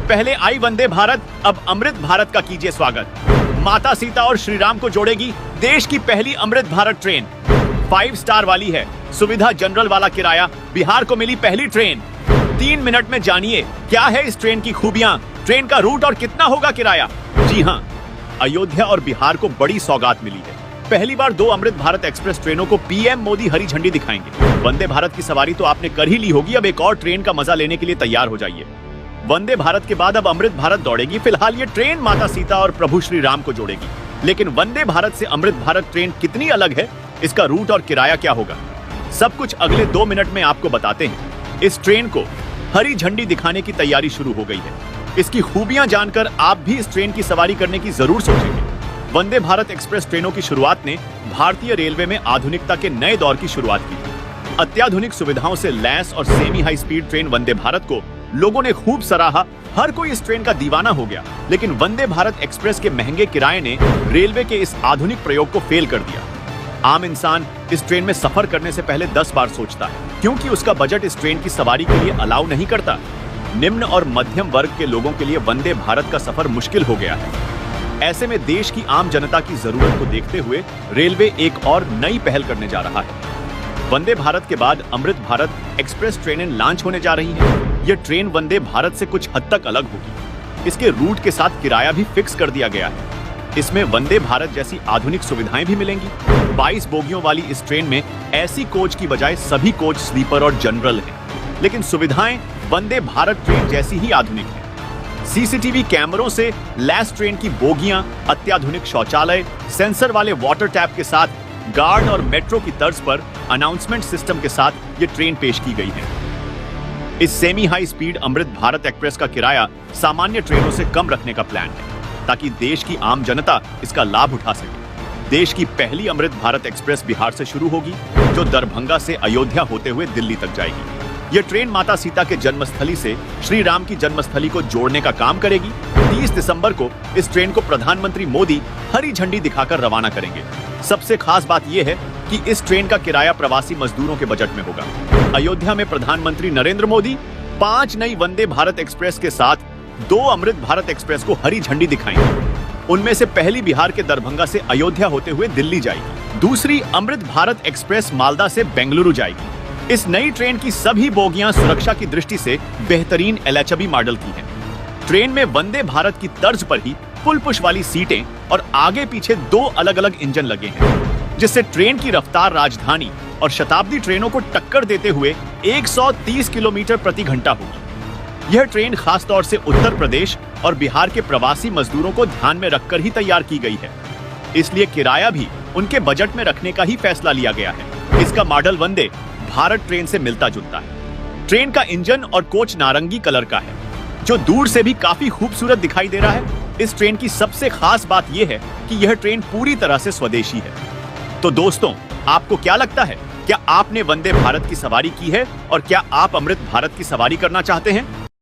पहले आई वंदे भारत, अब अमृत भारत का कीजिए स्वागत। माता सीता और श्री राम को जोड़ेगी देश की पहली अमृत भारत ट्रेन। 5 स्टार वाली है, सुविधा जनरल वाला किराया, बिहार को मिली पहली ट्रेन। 3 मिनट में जानिए क्या है इस ट्रेन की खूबियां, ट्रेन का रूट और कितना होगा किराया। जी हां, अयोध्या और बिहार को बड़ी सौगात मिली है। पहली बार 2 अमृत भारत एक्सप्रेस ट्रेनों को पीएम मोदी हरी झंडी दिखाएंगे। वंदे भारत की सवारी तो आपने कर ही ली होगी, अब एक और ट्रेन का मजा लेने के लिए तैयार हो जाइए। वंदे भारत के बाद अब अमृत भारत दौड़ेगी। फिलहाल ये ट्रेन माता सीता और प्रभु श्री राम को जोड़ेगी, लेकिन वंदे भारत से अमृत भारत ट्रेन कितनी अलग है, इसका रूट और किराया क्या होगा, सब कुछ अगले 2 मिनट में आपको बताते हैं। इस ट्रेन को हरी झंडी दिखाने की तैयारी शुरू हो गई है। इसकी खूबियां जानकर आप भी इस ट्रेन की सवारी करने की जरूर सोचेंगे। वंदे भारत एक्सप्रेस ट्रेनों की शुरुआत ने भारतीय रेलवे में आधुनिकता के नए दौर की शुरुआत की थी। अत्याधुनिक सुविधाओं से लैस और semi high speed train Vande Bharat को लोगों ने खूब सराहा। हर कोई इस ट्रेन का दीवाना हो गया, लेकिन वंदे भारत एक्सप्रेस के महंगे किराए ने रेलवे के इस आधुनिक प्रयोग को फेल कर दिया। आम इंसान इस ट्रेन में सफर करने से पहले 10 बार सोचता है, क्योंकि उसका बजट इस ट्रेन की सवारी के लिए अलाउ नहीं करता। निम्न और मध्यम वर्ग के लोगों के लिए वंदे भारत का सफर मुश्किल हो गया है। ऐसे में देश की आम जनता की जरूरत को देखते हुए रेलवे एक और नई पहल करने जा रहा है। वंदे भारत के बाद अमृत भारत एक्सप्रेस ट्रेनें लॉन्च होने जा रही हैं। यह ट्रेन वंदे भारत से कुछ हद तक अलग होगी। इसके रूट के साथ किराया भी फिक्स कर दिया गया है। इसमें वंदे भारत जैसी आधुनिक सुविधाएं भी मिलेंगी। 22 बोगियों वाली इस ट्रेन में ऐसी कोच की बजाय सभी कोच स्लीपर और जनरल हैं, लेकिन सुविधाएं वंदे भारत ट्रेन जैसी ही आधुनिक हैं। सीसीटीवी कैमरों से लैस ट्रेन की बोगियां, अत्याधुनिक शौचालय, सेंसर वाले वाटर टैप के साथ, गार्ड और मेट्रो की तर्ज पर अनाउंसमेंट सिस्टम के साथ ये ट्रेन पेश की गई है। इस semi high speed Amrit Bharat express का किराया सामान्य ट्रेनों से कम रखने का प्लान है, ताकि देश की आम जनता इसका लाभ उठा सके। देश की पहली अमृत भारत एक्सप्रेस बिहार से शुरू होगी, जो दरभंगा से अयोध्या होते हुए दिल्ली तक जाएगी। यह ट्रेन माता सीता के जन्मस्थली से श्री राम की जन्मस्थली को जोड़ने का काम करेगी। 30 दिसंबर को इस ट्रेन को प्रधानमंत्री मोदी हरी झंडी दिखाकर रवाना करेंगे। सबसे खास बात यह है कि इस ट्रेन का किराया प्रवासी मजदूरों के बजट में होगा। अयोध्या में प्रधानमंत्री नरेंद्र मोदी 5 नई वंदे भारत एक्सप्रेस के साथ 2 अमृत भारत एक्सप्रेस को हरी झंडी दिखाएंगे। उनमें से पहली बिहार के दरभंगा से अयोध्या होते हुए दिल्ली जाएगी। दूसरी अमृत भारत एक्सप्रेस मालदा से बेंगलुरु जाएगी। इस नई ट्रेन की सभी बोगियां सुरक्षा की दृष्टि से बेहतरीन LHB मॉडल की हैं। ट्रेन में वंदे भारत की तर्ज पर ही फुल पुश वाली सीटें और आगे पीछे 2 अलग-अलग इंजन लगे हैं, जिससे ट्रेन की रफ्तार राजधानी और शताब्दी ट्रेनों को टक्कर देते हुए 130 किलोमीटर प्रति घंटा होगी। यह ट्रेन खास तौर से उत्तर प्रदेश और बिहार के प्रवासी मजदूरों को ध्यान में रखकर ही तैयार की गई है, इसलिए किराया भी उनके बजट में रखने का ही फैसला लिया गया है। इसका मॉडल वंदे भारत ट्रेन से मिलता जुलता है। ट्रेन का इंजन और कोच नारंगी कलर का है, जो दूर से भी काफी खूबसूरत दिखाई दे रहा है। इस ट्रेन की सबसे खास बात यह है कि यह ट्रेन पूरी तरह से स्वदेशी है। तो दोस्तों, आपको क्या लगता है? क्या आपने वंदे भारत की सवारी की है और क्या आप अमृत भारत की सवारी करना चाहते हैं?